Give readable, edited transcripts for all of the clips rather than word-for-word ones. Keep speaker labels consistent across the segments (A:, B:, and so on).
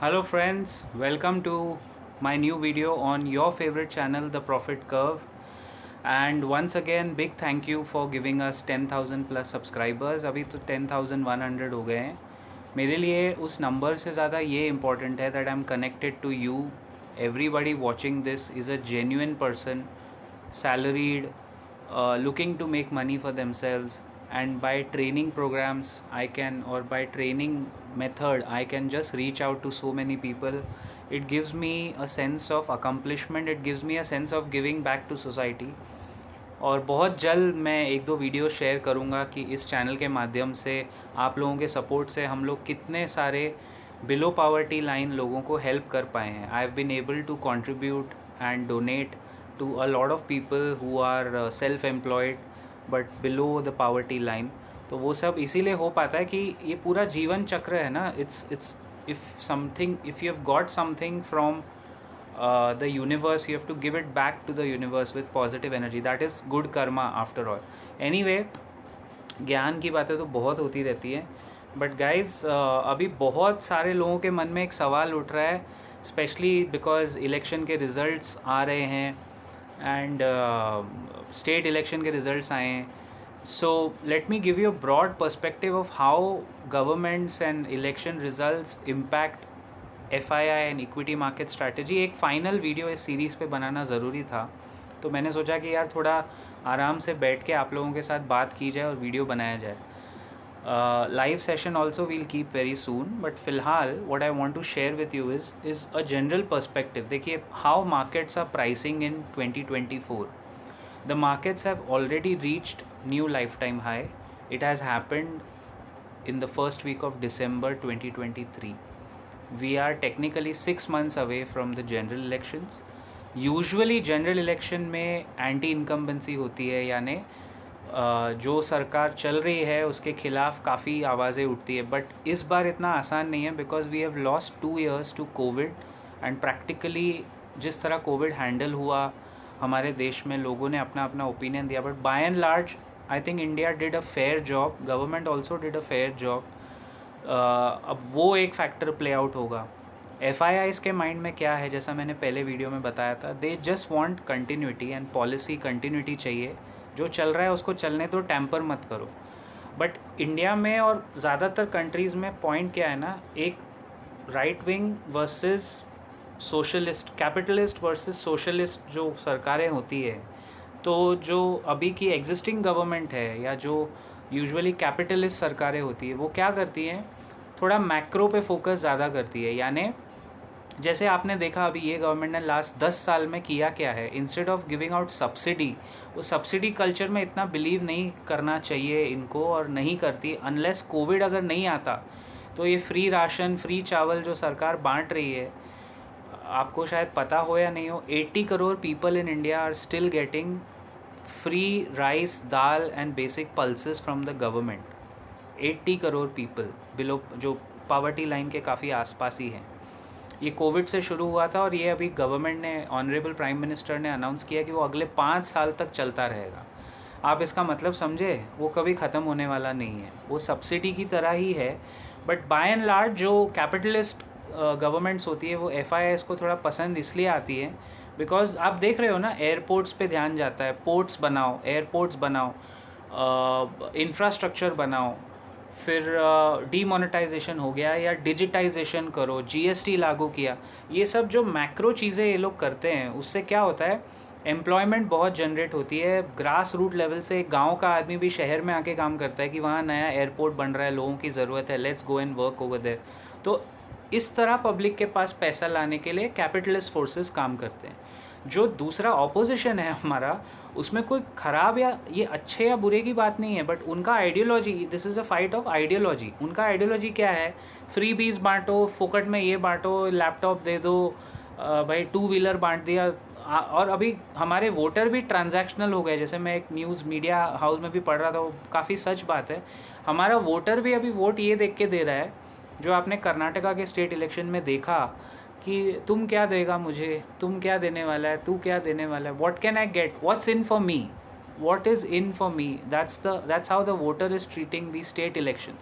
A: Hello friends, welcome to my new video on your favorite channel The Profit Curve. And once again big thank you for giving us 10,000 plus subscribers. अभी तो 10,100 हो गए हैं. मेरे लिए उस number से ज़्यादा ये इम्पोर्टेंट है that I am connected to you. Everybody watching this is a genuine person, salaried, looking to make money for themselves, and by training programs I can, or by training method I can just reach out to so many people. It gives me a sense of accomplishment, it gives me a sense of giving back to society. और बहुत जल्द मैं एक दो video share करूँगा कि इस channel के माध्यम से आप लोगों के सपोर्ट से हम लोग कितने सारे बिलो पावर्टी लाइन लोगों को हेल्प कर पाए हैं. I have been able to contribute and donate to a lot of people who are self employed but below the poverty line. तो वो सब इसीलिए हो पाता है कि ये पूरा जीवन चक्र है ना. It's if you have got something from the universe, you have to give it back to the universe with positive energy. That is good karma after all. Anyway, ज्ञान की बातें तो बहुत होती रहती है, बट गाइज अभी बहुत सारे लोगों के मन में एक सवाल उठ रहा है, स्पेशली बिकॉज इलेक्शन के रिज़ल्ट्स आ रहे हैं एंड स्टेट इलेक्शन के रिज़ल्ट्स आए हैं. So let me give you a broad perspective of how governments and election results impact FII and equity market strategy. एक फ़ाइनल वीडियो इस सीरीज़ पे बनाना ज़रूरी था, तो मैंने सोचा कि यार थोड़ा आराम से बैठ के आप लोगों के साथ बात की जाए और वीडियो बनाया जाए. Live session also will keep very soon, but फ़िलहाल what I want to share with you is a general perspective. देखिए how markets are pricing in 2024. The markets have already reached new lifetime high. It has happened in the first week of December 2023. We are technically 6 months away from the general elections. Usually general election में anti incumbency होती है, यानी जो सरकार चल रही है उसके खिलाफ काफ़ी आवाज़ें उठती है. बट इस बार इतना आसान नहीं है because we have lost 2 years to Covid. And practically जिस तरह कोविड हैंडल हुआ हमारे देश में, लोगों ने अपना अपना ओपिनियन दिया, but by and large I think India did a fair job. Government also did a fair job. अब वो एक फैक्टर प्ले आउट होगा. FIIs के माइंड में क्या है, जैसा मैंने पहले वीडियो में बताया था, they just want continuity and policy continuity चाहिए. जो चल रहा है उसको चलने दो, टैम्पर मत करो. बट इंडिया में और ज़्यादातर कंट्रीज़ में पॉइंट क्या है ना, एक right wing versus socialist, capitalist versus socialist जो सरकारें होती है. तो जो अभी की एग्जिस्टिंग गवर्नमेंट है या जो यूजुअली कैपिटलिस्ट सरकारें होती है, वो क्या करती हैं, थोड़ा मैक्रो पे फोकस ज़्यादा करती है. यानी जैसे आपने देखा अभी ये गवर्नमेंट ने लास्ट 10 साल में किया क्या है, instead of giving out subsidy, वो सब्सिडी कल्चर में इतना बिलीव नहीं करना चाहिए इनको, और नहीं करती. अनलेस कोविड अगर नहीं आता तो ये फ्री राशन, फ्री चावल जो सरकार बांट रही है, आपको शायद पता हो या नहीं हो, 80 crore people in India are still getting free rice, dal and basic pulses from the government. 80 crore people below, जो पावर्टी लाइन के काफ़ी आसपास ही हैं. ये कोविड से शुरू हुआ था और ये अभी गवर्नमेंट ने, ऑनरेबल प्राइम मिनिस्टर ने अनाउंस किया कि वो अगले 5 साल तक चलता रहेगा. आप इसका मतलब समझे, वो कभी ख़त्म होने वाला नहीं है. वो सब्सिडी की तरह ही है. बट बाय एंड लार्ज जो कैपिटलिस्ट गवर्नमेंट्स होती है, वो FIIs को थोड़ा पसंद इसलिए आती है बिकॉज आप देख रहे हो ना, एयरपोर्ट्स पे ध्यान जाता है. पोर्ट्स बनाओ, एयरपोर्ट्स बनाओ, इंफ्रास्ट्रक्चर बनाओ, फिर डीमोनेटाइजेशन हो गया या डिजिटाइजेशन करो, GST लागू किया. ये सब जो मैक्रो चीज़ें ये लोग करते हैं, उससे क्या होता है, एम्प्लॉयमेंट बहुत जनरेट होती है. ग्रास रूट लेवल से एक गाँव का आदमी भी शहर में आके काम करता है कि वहाँ नया एयरपोर्ट बन रहा है, लोगों की ज़रूरत है, let's go and work over there. तो इस तरह पब्लिक के पास पैसा लाने के लिए कैपिटलिस्ट फोर्सेस काम करते हैं. जो दूसरा ऑपोजिशन है हमारा, उसमें कोई ख़राब या ये अच्छे या बुरे की बात नहीं है, बट उनका ideology, this is a fight of ideology. उनका आइडियोलॉजी क्या है, फ्री बीज बांटो, फोकट में ये बांटो, लैपटॉप दे दो, भाई 2 व्हीलर बांट दिया. और अभी हमारे वोटर भी ट्रांजैक्शनल हो गए. जैसे मैं एक न्यूज़ मीडिया हाउस में भी पढ़ रहा था, वो काफ़ी सच बात है. हमारा वोटर भी अभी वोट ये देख के दे रहा है, जो आपने कर्नाटका के स्टेट इलेक्शन में देखा कि तुम क्या देगा मुझे, तुम क्या देने वाला है, तू क्या देने वाला है, what can I get, what's in for me, what is in for me. That's how the voter is treating the state election.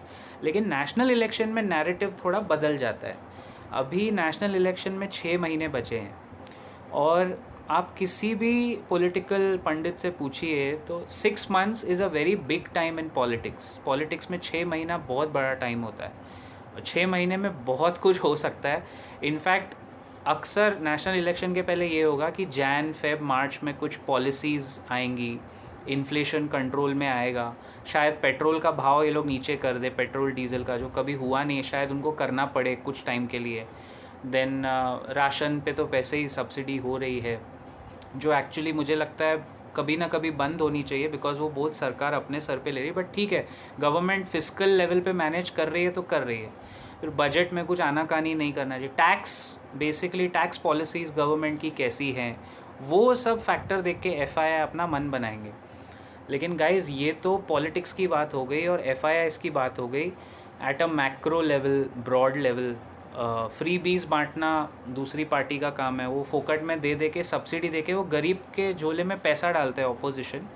A: लेकिन नेशनल इलेक्शन में नैरेटिव थोड़ा बदल जाता है. अभी नेशनल इलेक्शन में 6 महीने बचे हैं और आप किसी भी पॉलिटिकल पंडित से पूछिए तो 6 months is a very big time in politics. Politics में 6 महीना बहुत बड़ा टाइम होता है और 6 महीने में बहुत कुछ हो सकता है। इनफैक्ट अक्सर नेशनल इलेक्शन के पहले ये होगा कि जैन फेब मार्च में कुछ पॉलिसीज़ आएंगी, इन्फ्लेशन कंट्रोल में आएगा, शायद पेट्रोल का भाव ये लोग नीचे कर दे, पेट्रोल डीजल का जो कभी हुआ नहीं है शायद उनको करना पड़े कुछ टाइम के लिए। देन राशन पे तो पैसे ही सब्सिडी हो रही है जो एक्चुअली मुझे लगता है कभी ना कभी बंद होनी चाहिए बिकॉज वो बहुत सरकार अपने सर पे ले रही है। बट ठीक है, गवर्नमेंट फिस्कल लेवल पे मैनेज कर रही है तो कर रही है। फिर बजट में कुछ आनाकानी नहीं करना चाहिए। Tax, basically tax policies government की कैसी हैं वो सब फैक्टर देख के एफआईआई अपना मन बनाएंगे। लेकिन गाइज ये तो पॉलिटिक्स की बात हो गई और एफआईआई की बात हो गई at a macro level, broad level. Free बीज बांटना दूसरी पार्टी का काम है, वो फोकट में दे के सब्सिडी दे के वो गरीब के झोले में पैसा डालते हैं ऑपोजिशन।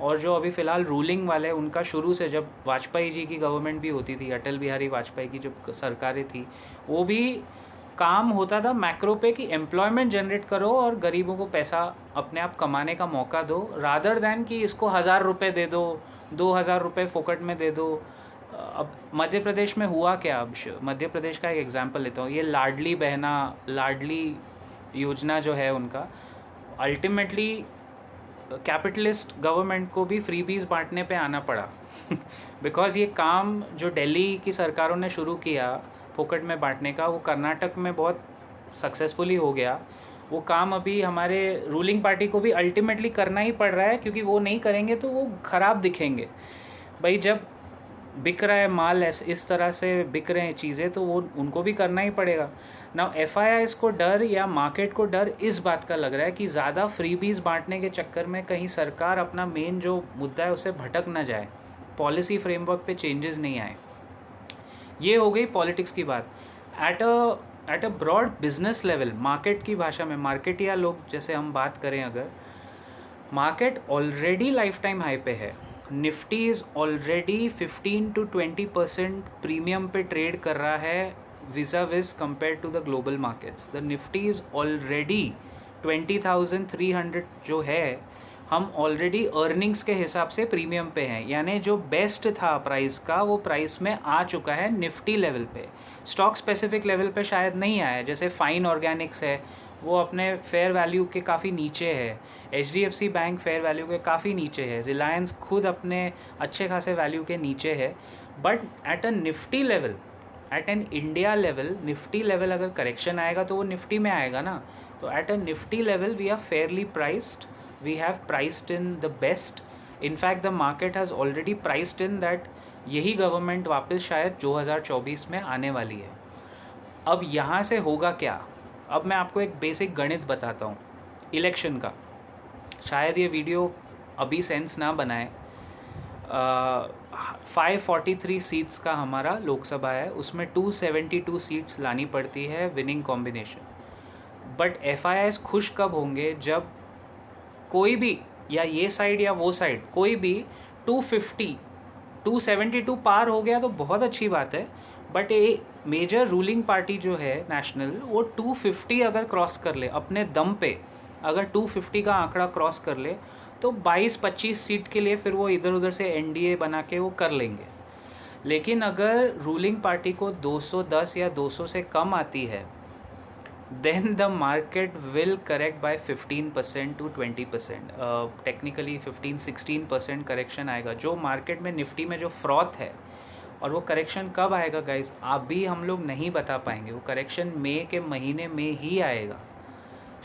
A: और जो अभी फ़िलहाल रूलिंग वाले उनका शुरू से, जब वाजपेयी जी की गवर्नमेंट भी होती थी, अटल बिहारी वाजपेयी की जब सरकारें थी, वो भी काम होता था मैक्रो पे कि एम्प्लॉयमेंट जनरेट करो और गरीबों को पैसा अपने आप कमाने का मौका दो, रादर दैन कि इसको 1000 रुपये दे दो, 2000 रुपये फोकट में दे दो। अब मध्य प्रदेश में हुआ क्या, अब मध्य प्रदेश का एक एग्जांपल लेता हूँ। ये लाडली बहना, लाडली योजना जो है उनका, अल्टीमेटली कैपिटलिस्ट गवर्नमेंट को भी फ्रीबीज बांटने पे आना पड़ा बिकॉज़ ये काम जो दिल्ली की सरकारों ने शुरू किया फोकट में बांटने का, वो कर्नाटक में बहुत सक्सेसफुली हो गया। वो काम अभी हमारे रूलिंग पार्टी को भी अल्टीमेटली करना ही पड़ रहा है क्योंकि वो नहीं करेंगे तो वो ख़राब दिखेंगे। भाई जब बिक रहा है माल, इस तरह से बिक रहे हैं चीज़ें, तो वो उनको भी करना ही पड़ेगा ना। एफआईआईज़ को डर या मार्केट को डर इस बात का लग रहा है कि ज़्यादा फ्रीबीज बांटने के चक्कर में कहीं सरकार अपना मेन जो मुद्दा है उससे भटक ना जाए, पॉलिसी फ्रेमवर्क पे चेंजेस नहीं आए। ये हो गई पॉलिटिक्स की बात। At a broad business level, market की भाषा में, मार्केट या लोग जैसे हम बात करें, अगर market already lifetime high पे है, Nifty is already 15 to 20% premium पे ट्रेड कर रहा है vis-a-vis compare to the global markets. The Nifty is already 20,300 जो है, हम ऑलरेडी अर्निंग्स के हिसाब से प्रीमियम पे हैं, यानी जो बेस्ट था प्राइस का वो प्राइस में आ चुका है निफ्टी लेवल पे। स्टॉक स्पेसिफिक लेवल पे शायद नहीं आया, जैसे फाइन ऑर्गेनिक्स है वो अपने फेयर वैल्यू के काफ़ी नीचे है, HDFC बैंक फेयर वैल्यू के काफ़ी नीचे है, रिलायंस खुद अपने अच्छे खासे वैल्यू के नीचे है। But at a Nifty level, at an India level, Nifty level अगर करेक्शन आएगा तो वो निफ्टी में आएगा ना। तो at a Nifty level we are fairly priced, we have priced in the best. In fact the market has already priced in that यही government वापस शायद 2024 में आने वाली है। अब यहाँ से होगा क्या? अब मैं आपको एक बेसिक गणित बताता हूँ इलेक्शन का। शायद ये वीडियो अभी सेंस ना बनाए। 543 सीट्स का हमारा लोकसभा है, उसमें 272 सीट्स लानी पड़ती है विनिंग कॉम्बिनेशन। बट एफआईआईज़ खुश कब होंगे जब कोई भी, या ये साइड या वो साइड, कोई भी 250 272 पार हो गया तो बहुत अच्छी बात है। बट ये मेजर रूलिंग पार्टी जो है नेशनल, वो 250 अगर क्रॉस कर ले अपने दम पे, अगर 250 का आंकड़ा क्रॉस कर ले तो 22-25 सीट के लिए फिर वो इधर उधर से एनडीए बना के वो कर लेंगे। लेकिन अगर रूलिंग पार्टी को 210 या 200 से कम आती है, then the market will correct by 15% to 20%, technically 15-16% correction आएगा जो मार्केट में निफ्टी में जो फ्रॉथ है। और वो करेक्शन कब आएगा गाइज, अभी हम लोग नहीं बता पाएंगे। वो करेक्शन मई के महीने में ही आएगा,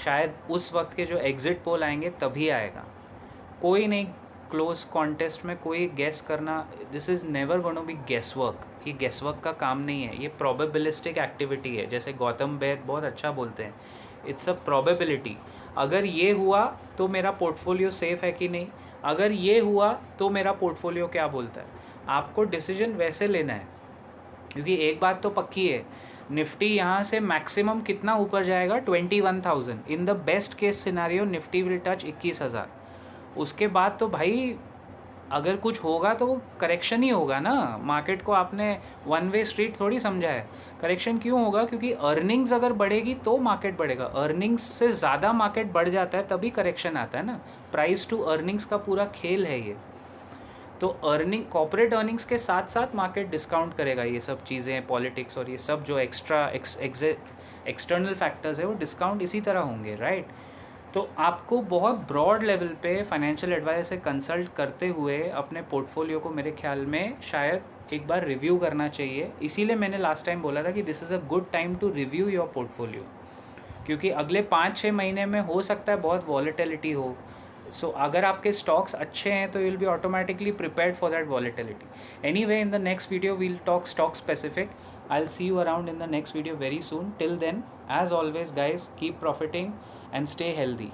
A: शायद उस वक्त के जो एग्ज़िट पोल आएंगे तभी आएगा। कोई नहीं, क्लोज कॉन्टेस्ट में कोई गेस करना, this is never gonna be guess work. ये गेस वर्क का काम नहीं है, ये प्रोबेबिलिस्टिक एक्टिविटी है। जैसे गौतम बैद बहुत अच्छा बोलते हैं, इट्स अ प्रोबेबिलिटी। अगर ये हुआ तो मेरा पोर्टफोलियो सेफ़ है कि नहीं, अगर ये हुआ तो मेरा पोर्टफोलियो क्या बोलता है। आपको डिसीजन वैसे लेना है, क्योंकि एक बात तो पक्की है, निफ्टी यहाँ से मैक्सिमम कितना ऊपर जाएगा, 21,000। इन the best case scenario Nifty will touch 21,000। उसके बाद तो भाई अगर कुछ होगा तो वो करेक्शन ही होगा ना। मार्केट को आपने वन वे स्ट्रीट थोड़ी समझा है। करेक्शन क्यों होगा? क्योंकि अर्निंग्स अगर बढ़ेगी तो मार्केट बढ़ेगा। अर्निंग्स से ज़्यादा मार्केट बढ़ जाता है तभी करेक्शन आता है ना। प्राइस टू अर्निंग्स का पूरा खेल है ये। तो अर्निंग, कॉर्पोरेट अर्निंग्स के साथ साथ मार्केट डिस्काउंट करेगा। ये सब चीज़ें, पॉलिटिक्स और ये सब जो एक्स्ट्रा एक्सटर्नल फैक्टर्स है वो डिस्काउंट इसी तरह होंगे, राइट। तो आपको बहुत ब्रॉड लेवल पे फाइनेंशियल एडवाइस से कंसल्ट करते हुए अपने पोर्टफोलियो को मेरे ख्याल में शायद एक बार रिव्यू करना चाहिए। इसीलिए मैंने लास्ट टाइम बोला था कि this is a good time to review your portfolio, क्योंकि अगले 5-6 महीने में हो सकता है बहुत वॉलेटिलिटी हो। सो अगर आपके स्टॉक्स अच्छे हैं तो you will be automatically prepared for that volatility. Anyway, in the next video we'll talk stock specific. I'll see you around in the next video very soon. Till then, as always guys, keep profiting and stay healthy.